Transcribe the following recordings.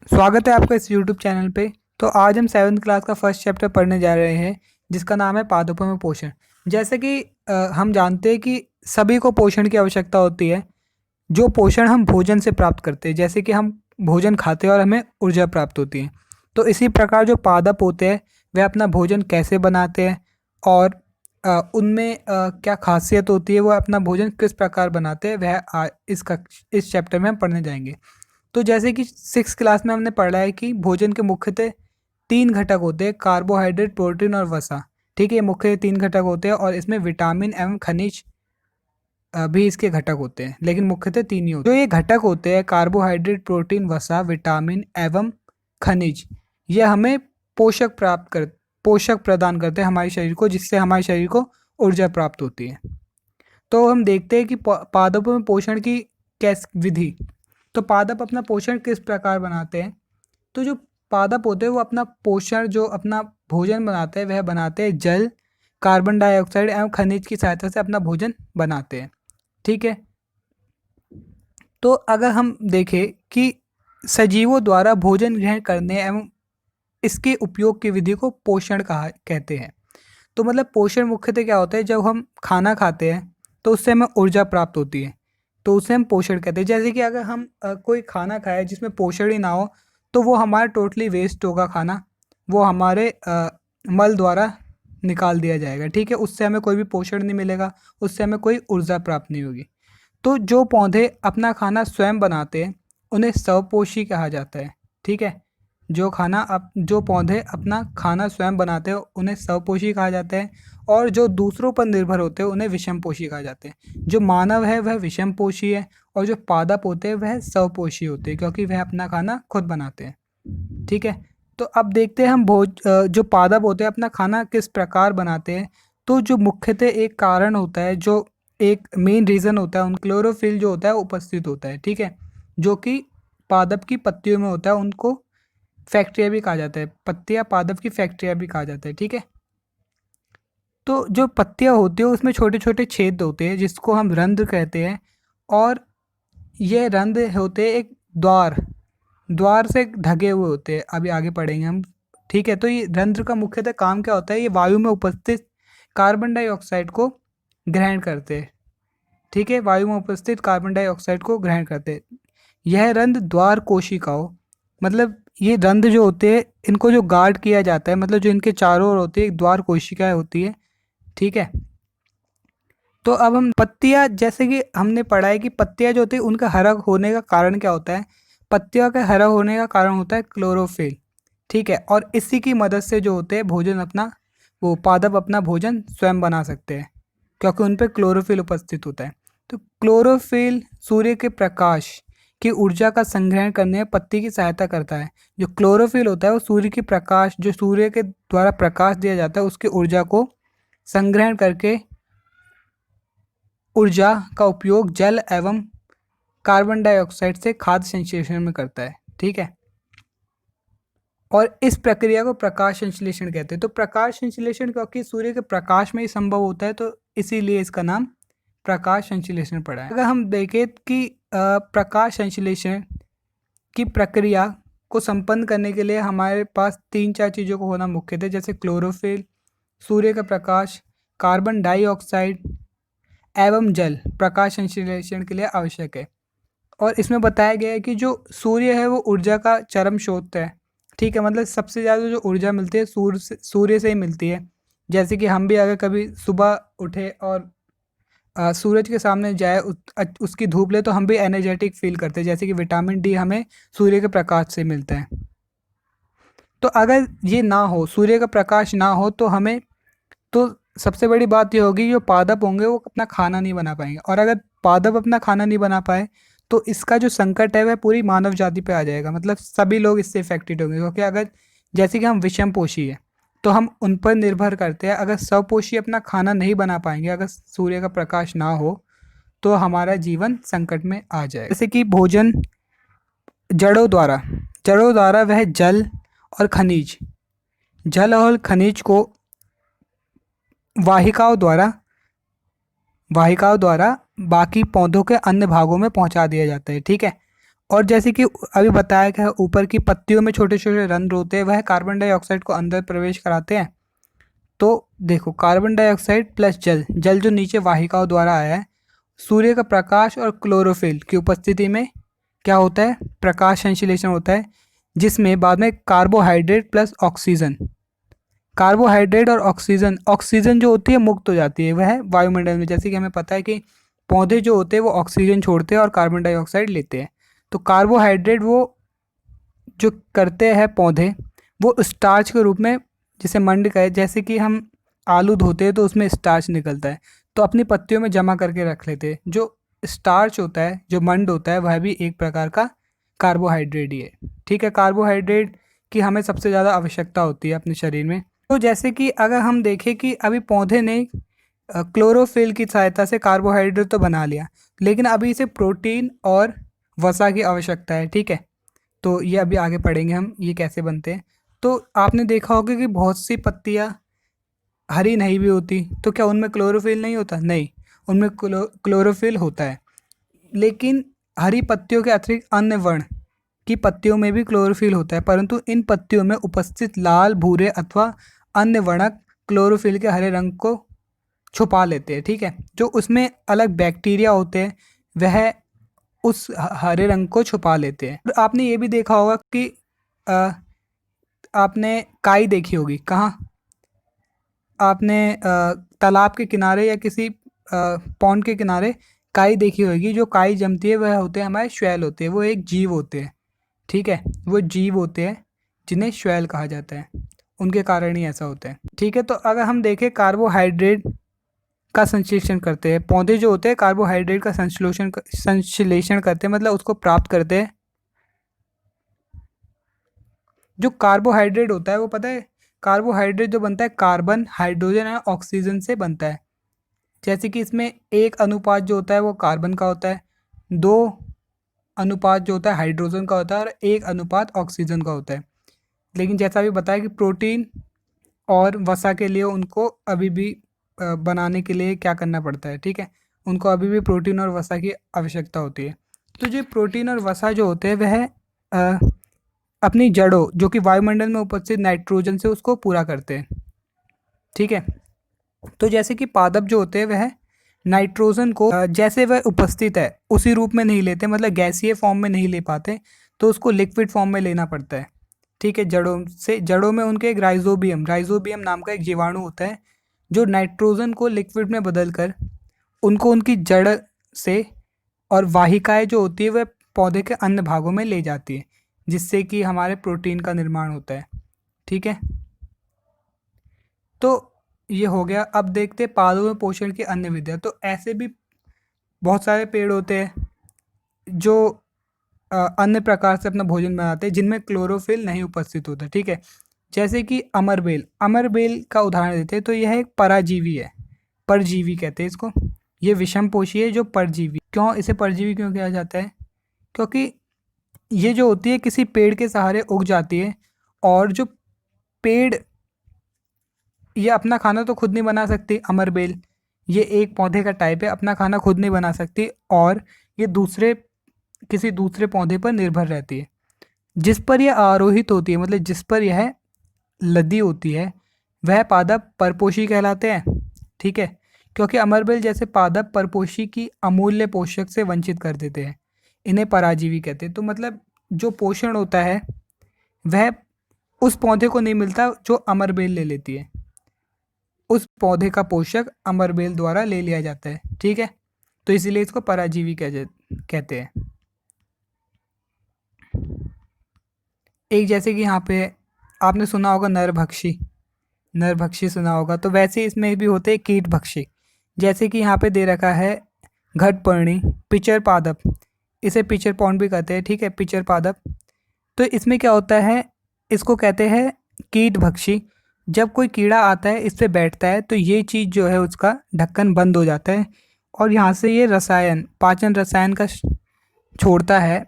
स्वागत है आपका इस यूट्यूब चैनल पे। तो आज हम 7th क्लास का फर्स्ट चैप्टर पढ़ने जा रहे हैं जिसका नाम है पादपों में पोषण। जैसे कि हम जानते हैं कि सभी को पोषण की आवश्यकता होती है। जो पोषण हम भोजन से प्राप्त करते हैं, जैसे कि हम भोजन खाते हैं और हमें ऊर्जा प्राप्त होती है। तो इसी प्रकार जो पादप होते हैं वह अपना भोजन कैसे बनाते हैं और उनमें क्या खासियत होती है, वो अपना भोजन किस प्रकार बनाते हैं, वह इस चैप्टर में हम पढ़ने जाएंगे। तो जैसे कि 6th क्लास में हमने पढ़ा है कि भोजन के मुख्यतः 3 घटक होते हैं, कार्बोहाइड्रेट, प्रोटीन और वसा। ठीक है, ये मुख्य 3 घटक होते हैं और इसमें विटामिन एवं खनिज भी इसके घटक होते हैं, लेकिन मुख्यतः 3 ही होते हैं। जो ये घटक होते हैं कार्बोहाइड्रेट, प्रोटीन, वसा, विटामिन एवं खनिज, ये हमें पोषक प्रदान करते हैं हमारे शरीर को, जिससे हमारे शरीर को ऊर्जा प्राप्त होती है। तो हम देखते हैं कि पादपों में पोषण की कैस विधि। तो पादप अपना पोषण किस प्रकार बनाते हैं। तो जो पादप होते हैं वो अपना पोषण, जो अपना भोजन बनाते हैं, वह बनाते हैं जल, कार्बन डाइऑक्साइड एवं खनिज की सहायता से अपना भोजन बनाते हैं। ठीक है, तो अगर हम देखें कि सजीवों द्वारा भोजन ग्रहण करने एवं इसके उपयोग की विधि को पोषण कहते हैं। तो मतलब पोषण मुख्यतः क्या होता है, जब हम खाना खाते हैं तो उससे हमें ऊर्जा प्राप्त होती है, तो उसे हम पोषण कहते हैं। जैसे कि अगर हम कोई खाना खाए जिसमें पोषण ही ना हो तो वो हमारा टोटली वेस्ट होगा खाना, वो हमारे मल द्वारा निकाल दिया जाएगा। ठीक है, उससे हमें कोई भी पोषण नहीं मिलेगा, उससे हमें कोई ऊर्जा प्राप्त नहीं होगी। तो जो पौधे अपना खाना स्वयं बनाते हैं उन्हें स्वपोषी कहा जाता है। ठीक है, जो पौधे अपना खाना स्वयं बनाते हैं उन्हें स्वपोषी कहा जाता है, और जो दूसरों पर निर्भर होते हैं उन्हें विषमपोषी कहा जाते हैं। जो मानव है वह विषमपोषी है और जो पादप होते हैं वह स्वपोषी होते हैं, क्योंकि वह अपना खाना खुद बनाते हैं। ठीक है, तो अब देखते हैं हम जो पादप होते हैं अपना खाना किस प्रकार बनाते हैं। तो जो मुख्यतः एक कारण होता है, जो एक मेन रीज़न होता है, उन क्लोरोफिल जो होता है उपस्थित होता है। ठीक है, जो कि पादप की पत्तियों में होता है, उनको फैक्ट्रिया भी कहा जाता है। पत्तियां पादप की फैक्ट्रिया भी कहा जाता है। ठीक है, तो जो पत्तियां होती है उसमें छोटे छोटे छेद होते हैं जिसको हम रंध्र कहते हैं, और ये रंध्र होते हैं एक द्वार से ढके हुए होते हैं। अभी आगे पढ़ेंगे हम। ठीक है, तो ये रंध्र का मुख्यतः काम क्या होता है, ये वायु में उपस्थित कार्बन डाइऑक्साइड को ग्रहण करते हैं। ठीक है, वायु में उपस्थित कार्बन डाइऑक्साइड को ग्रहण करते हैं। यह रंध्र द्वार कोशिकाओं, मतलब ये रंध्र जो होते हैं इनको जो गार्ड किया जाता है, मतलब जो इनके चारों ओर होती है एक द्वार कोशिकाएं होती है। ठीक है, तो अब हम पत्तियां, जैसे कि हमने पढ़ा है कि पत्तियां जो होती है उनका हरा होने का कारण क्या होता है। पत्तियों का हरा होने का कारण होता है क्लोरोफिल। ठीक है, और इसी की मदद से जो होते हैं भोजन अपना, वो पादप अपना भोजन स्वयं बना सकते हैं, क्योंकि उन पर क्लोरोफिल उपस्थित होता है। तो क्लोरोफिल सूर्य के प्रकाश की ऊर्जा का संग्रहण करने में पत्ती की सहायता करता है। जो क्लोरोफिल होता है वो सूर्य की प्रकाश, जो सूर्य के द्वारा प्रकाश दिया जाता है उसकी ऊर्जा को संग्रहण करके ऊर्जा का उपयोग जल एवं कार्बन डाइऑक्साइड से खाद्य संश्लेषण में करता है। ठीक है, और इस प्रक्रिया को प्रकाश संश्लेषण कहते हैं। तो प्रकाश संश्लेषण क्योंकि सूर्य के प्रकाश में ही संभव होता है, तो इसीलिए इसका नाम प्रकाश संश्लेषण पड़ा है। अगर हम देखें कि प्रकाश संश्लेषण की प्रक्रिया को संपन्न करने के लिए हमारे पास 3-4 चीज़ों को होना मुख्य थे, जैसे क्लोरोफिल, सूर्य का प्रकाश, कार्बन डाइऑक्साइड एवं जल प्रकाश संश्लेषण के लिए आवश्यक है। और इसमें बताया गया है कि जो सूर्य है वो ऊर्जा का चरम स्रोत है। ठीक है, मतलब सबसे ज़्यादा जो ऊर्जा मिलती है सूर्य से ही मिलती है। जैसे कि हम भी अगर कभी सुबह उठे और सूरज के सामने जाए, उसकी धूप ले, तो हम भी एनर्जेटिक फील करते हैं। जैसे कि विटामिन डी हमें सूर्य के प्रकाश से मिलता है। तो अगर ये ना हो, सूर्य का प्रकाश ना हो, तो सबसे बड़ी बात ये होगी जो पादप होंगे वो अपना खाना नहीं बना पाएंगे। और अगर पादप अपना खाना नहीं बना पाए तो इसका जो संकट है वह पूरी मानव जाति पे आ जाएगा, मतलब सभी लोग इससे इफेक्टेड होंगे। क्योंकि अगर जैसे कि हम विषम पोषी है तो हम उन पर निर्भर करते हैं। अगर स्वपोषी अपना खाना नहीं बना पाएंगे, अगर सूर्य का प्रकाश ना हो, तो हमारा जीवन संकट में आ जाएगा। जैसे कि भोजन जड़ों द्वारा वह और खनिज जल और खनिज को वाहिकाओं द्वारा बाकी पौधों के अन्य भागों में पहुंचा दिया जाता है। ठीक है, और जैसे कि अभी बताया गया है, ऊपर की पत्तियों में छोटे छोटे रंध्र होते हैं, वह कार्बन डाइऑक्साइड को अंदर प्रवेश कराते हैं। तो देखो, कार्बन डाइऑक्साइड प्लस जल, जल जो नीचे वाहिकाओं द्वारा आया है, सूर्य का प्रकाश और क्लोरोफिल की उपस्थिति में क्या होता है, प्रकाश संश्लेषण होता है, जिसमें बाद में कार्बोहाइड्रेट प्लस ऑक्सीजन, कार्बोहाइड्रेट और ऑक्सीजन, ऑक्सीजन जो होती है मुक्त हो जाती है वह वायुमंडल में। जैसे कि हमें पता है कि पौधे जो होते हैं वो ऑक्सीजन छोड़ते हैं और कार्बन डाइऑक्साइड लेते हैं। तो कार्बोहाइड्रेट वो जो करते हैं पौधे, वो स्टार्च के रूप में, जिसे मंड कहे, जैसे कि हम आलू धोते हैं तो उसमें स्टार्च निकलता है, तो अपनी पत्तियों में जमा करके रख लेते हैं। जो स्टार्च होता है, जो मंड होता है, वह भी एक प्रकार का कार्बोहाइड्रेट ही है। ठीक है, कार्बोहाइड्रेट की हमें सबसे ज़्यादा आवश्यकता होती है अपने शरीर में। तो जैसे कि अगर हम देखें कि अभी पौधे ने क्लोरोफिल की सहायता से कार्बोहाइड्रेट तो बना लिया, लेकिन अभी इसे प्रोटीन और वसा की आवश्यकता है। ठीक है, तो ये अभी आगे पढ़ेंगे हम ये कैसे बनते हैं। तो आपने देखा होगा कि बहुत सी पत्तियाँ हरी नहीं भी होती, तो क्या उनमें क्लोरोफिल नहीं होता? नहीं, उनमें क्लोरोफिल होता है, लेकिन हरी पत्तियों के अतिरिक्त अन्य वर्ण की पत्तियों में भी क्लोरोफिल होता है, परंतु इन पत्तियों में उपस्थित लाल, भूरे अथवा अन्य वर्णक क्लोरोफिल के हरे रंग को छुपा लेते हैं। ठीक है, जो उसमें अलग बैक्टीरिया होते हैं वह उस हरे रंग को छुपा लेते हैं। और आपने ये भी देखा होगा कि अ, आपने काई देखी होगी कहाँ? आपने तालाब के किनारे या किसी पॉन्ड के किनारे काई देखी होगी। जो काई जमती है वह होते हैं हमारे शैल होते हैं, वो एक जीव होते हैं। ठीक है, वो जीव होते हैं जिन्हें शैल कहा जाता है, उनके कारण ही ऐसा होता है। ठीक है, तो अगर हम देखें कार्बोहाइड्रेट का संश्लेषण करते हैं, पौधे जो होते हैं कार्बोहाइड्रेट का संश्लेषण करते हैं, मतलब उसको प्राप्त करते हैं। जो कार्बोहाइड्रेट होता है वो पता है, कार्बोहाइड्रेट जो बनता है कार्बन, हाइड्रोजन और ऑक्सीजन से बनता है। जैसे कि इसमें 1 अनुपात जो होता है वो कार्बन का होता है, 2 अनुपात जो होता है हाइड्रोजन का होता है, और 1 अनुपात ऑक्सीजन का होता है। लेकिन जैसा भी बताया कि प्रोटीन और वसा के लिए उनको अभी भी बनाने के लिए क्या करना पड़ता है। ठीक है, उनको अभी भी प्रोटीन और वसा की आवश्यकता होती है। तो जो प्रोटीन और वसा जो होते हैं वह अपनी जड़ों, जो कि वायुमंडल में उपस्थित नाइट्रोजन से, उसको पूरा करते हैं। ठीक है, तो जैसे कि पादप जो होते हैं वह नाइट्रोजन को जैसे वह उपस्थित है उसी रूप में नहीं लेते, मतलब गैसीय फॉर्म में नहीं ले पाते, तो उसको लिक्विड फॉर्म में लेना पड़ता है। ठीक है, जड़ों में उनके एक राइजोबियम नाम का एक जीवाणु होता है, जो नाइट्रोजन को लिक्विड में बदलकर उनको उनकी जड़ से, और वाहिकाएं जो होती है वह पौधे के अन्य भागों में ले जाती है, जिससे कि हमारे प्रोटीन का निर्माण होता है। ठीक है, तो ये हो गया। अब देखते हैं पादपों में पोषण की अन्य विधियाँ। तो ऐसे भी बहुत सारे पेड़ होते हैं जो अन्य प्रकार से अपना भोजन बनाते हैं, जिनमें क्लोरोफिल नहीं उपस्थित होता। ठीक है, जैसे कि अमरबेल का उदाहरण देते हैं, तो यह एक पराजीवी है, परजीवी कहते हैं इसको। ये विषमपोषी है, जो परजीवी। क्यों इसे परजीवी क्यों कहा जाता है? क्योंकि ये जो होती है किसी पेड़ के सहारे उग जाती है, और जो पेड़, ये अपना खाना तो खुद नहीं बना सकती। अमरबेल ये एक पौधे का टाइप है, अपना खाना खुद नहीं बना सकती, और ये किसी दूसरे पौधे पर निर्भर रहती है। जिस पर यह आरोहित होती है, मतलब जिस पर यह लदी होती है, वह पादप परपोषी कहलाते हैं। ठीक है, क्योंकि अमरबेल जैसे पादप परपोषी की अमूल्य पोषक से वंचित कर देते हैं, इन्हें पराजीवी कहते हैं। तो मतलब जो पोषण होता है वह उस पौधे को नहीं मिलता जो अमरबेल ले लेती है, उस पौधे का पोषक अमरबेल द्वारा ले लिया जाता है। ठीक है, तो इसीलिए इसको पराजीवी कहते हैं। एक जैसे कि यहाँ पे आपने सुना होगा नरभक्षी सुना होगा, तो वैसे इसमें भी होते हैं कीटभक्षी। जैसे कि यहाँ पे दे रखा है घटपर्णी पिचर पादप, इसे पिचर पॉन्ड भी कहते हैं। ठीक है, पिचर पादप। तो इसमें क्या होता है, इसको कहते हैं कीटभक्षी। जब कोई कीड़ा आता है इस पे बैठता है, तो ये चीज़ जो है उसका ढक्कन बंद हो जाता है, और यहाँ से ये पाचन रसायन का छोड़ता है।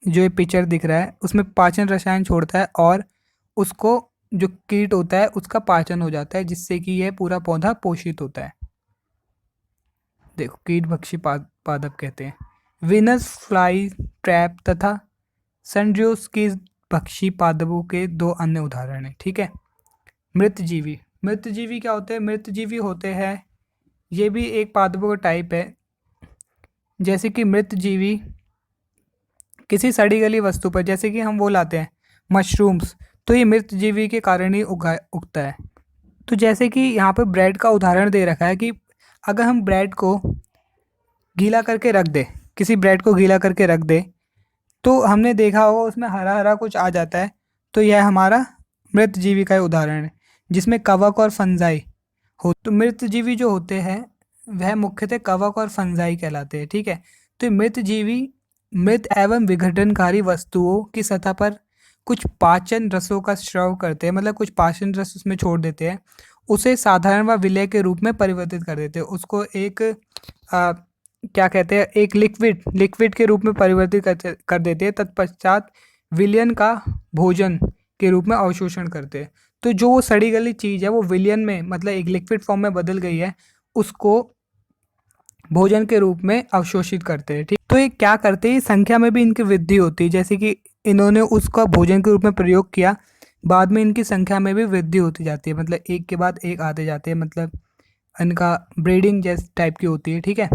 जो ये पिक्चर दिख रहा है उसमें पाचन रसायन छोड़ता है, और उसको जो कीट होता है उसका पाचन हो जाता है, जिससे कि यह पूरा पौधा पोषित होता है। देखो, कीटभक्षी पादप कहते हैं। वीनस फ्लाई ट्रैप तथा सनड्यूस की पक्षी पादपों के दो अन्य उदाहरण हैं। ठीक है। मृतजीवी, मृतजीवी क्या होते हैं? मृतजीवी होते हैं, ये भी एक पादपों का टाइप है। जैसे कि मृतजीवी किसी सड़ी गली वस्तु पर, जैसे कि हम वो लाते हैं मशरूम्स, तो ये मृतजीवी के कारण ही उगता है। तो जैसे कि यहाँ पे ब्रेड का उदाहरण दे रखा है कि अगर हम ब्रेड को गीला करके रख दे, किसी ब्रेड को गीला करके रख दे, तो हमने देखा होगा उसमें हरा हरा कुछ आ जाता है, तो यह हमारा मृतजीवी का उदाहरण है, जिसमें कवक और फंजाई हो। तो मृतजीवी जो होते हैं वह मुख्यतः कवक और फंजाई कहलाते हैं। ठीक है। तो मृतजीवी मृत एवं विघटनकारी वस्तुओं की सतह पर कुछ पाचन रसों का स्राव करते हैं, मतलब कुछ पाचन रस उसमें छोड़ देते हैं, उसे साधारण व विलय के रूप में परिवर्तित कर देते हैं, उसको एक क्या कहते हैं, एक लिक्विड के रूप में परिवर्तित कर देते हैं। तत्पश्चात विलयन का भोजन के रूप में अवशोषण करते हैं। तो जो वो सड़ी गली चीज़ है वो विलयन में, मतलब एक लिक्विड फॉर्म में बदल गई है, उसको भोजन के रूप में अवशोषित करते हैं। ठीक। तो ये क्या करते हैं, संख्या में भी इनकी वृद्धि होती है, जैसे कि इन्होंने उसका भोजन के रूप में प्रयोग किया, बाद में इनकी संख्या में भी वृद्धि होती जाती है, मतलब एक के बाद एक आते जाते हैं, मतलब इनका ब्रीडिंग जैसे टाइप की होती है। ठीक है।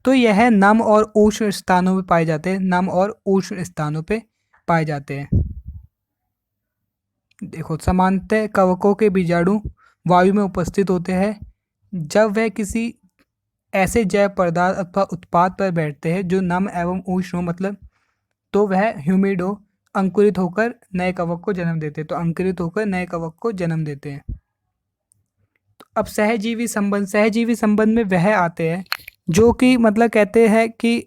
तो यह नम और उष्ण स्थानों पे पाए जाते हैं, नम और उष्ण स्थानों पे पाए जाते हैं। देखो, सामान्यतः कवकों के बीजाणु वायु में उपस्थित होते हैं जब वह किसी ऐसे जैव पदार्थ अथवा उत्पाद पर बैठते हैं जो नम एवं उष्ण हो, मतलब तो वह ह्यूमिड हो, अंकुरित होकर नए कवक को जन्म देते हैं। तो अंकुरित होकर नए कवक को जन्म देते हैं। तो अब सहजीवी संबंध में वह आते हैं जो कि मतलब कहते हैं कि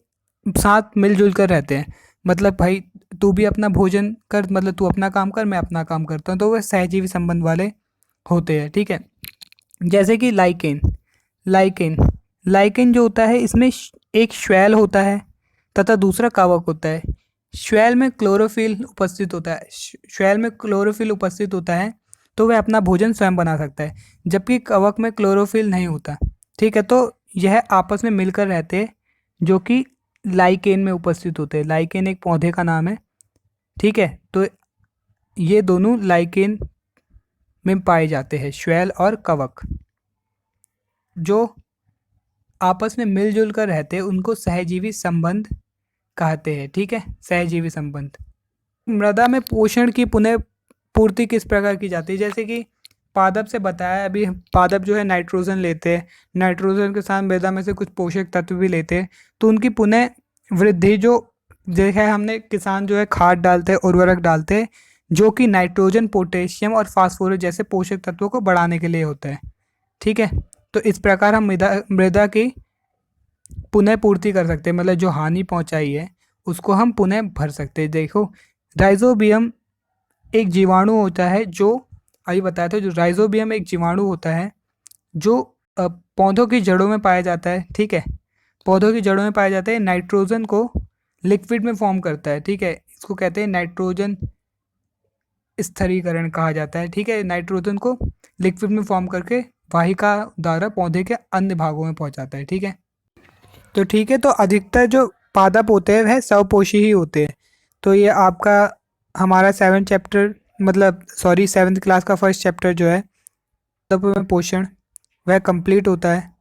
साथ मिलजुल कर रहते हैं, मतलब भाई तू भी अपना भोजन कर, मतलब तू अपना काम कर, मैं अपना काम करता हूँ, तो वह सहजीवी संबंध वाले होते हैं। ठीक है। जैसे कि लाइकेन लाइकेन लाइकेन जो होता है, इसमें एक श्वेल होता है तथा दूसरा कवक होता है। श्वेल में क्लोरोफिल उपस्थित होता है, श्वेल में क्लोरोफिल उपस्थित होता है, तो वह अपना भोजन स्वयं बना सकता है, जबकि कवक में क्लोरोफिल नहीं होता। ठीक है। तो यह आपस में मिलकर रहते हैं, जो कि लाइकेन में उपस्थित होते हैं। लाइकेन एक पौधे का नाम है। ठीक है। तो ये दोनों लाइकेन में पाए जाते हैं, श्वेल और कवक, जो आपस में मिलजुल कर रहते हैं, उनको सहजीवी संबंध कहते हैं। ठीक है। सहजीवी संबंध। मृदा में पोषण की पुनः पूर्ति किस प्रकार की जाती है? जैसे कि पादप से बताया अभी, पादप जो है नाइट्रोजन लेते हैं, नाइट्रोजन के साथ मृदा में से कुछ पोषक तत्व भी लेते हैं, तो उनकी पुनः वृद्धि जो देखा है हमने, किसान जो है खाद डालते हैं, उर्वरक डालते हैं, जो कि नाइट्रोजन, पोटेशियम और फास्फोरस जैसे पोषक तत्वों को बढ़ाने के लिए होता है। ठीक है। तो इस प्रकार हम मृदा की पुनः पूर्ति कर सकते हैं, मतलब जो हानि पहुंचाई है उसको हम पुनः भर सकते हैं। देखो, राइजोबियम एक जीवाणु होता है, जो अभी बताया था, जो राइजोबियम एक जीवाणु होता है जो पौधों की जड़ों में पाया जाता है। ठीक है। पौधों की जड़ों में पाया जाता है, नाइट्रोजन को लिक्विड में फॉर्म करता है। ठीक है। इसको कहते हैं नाइट्रोजन स्थिरीकरण कहा जाता है। ठीक है। नाइट्रोजन को लिक्विड में फॉर्म करके वाहिका द्वारा पौधे के अन्य भागों में पहुंचाता है। ठीक है। तो ठीक है, तो अधिकतर जो पादप होते हैं वह स्वपोषी ही होते हैं। तो ये आपका हमारा 7th चैप्टर, मतलब सॉरी 7th क्लास का फर्स्ट चैप्टर जो है, पादपों में पोषण, वह कंप्लीट होता है।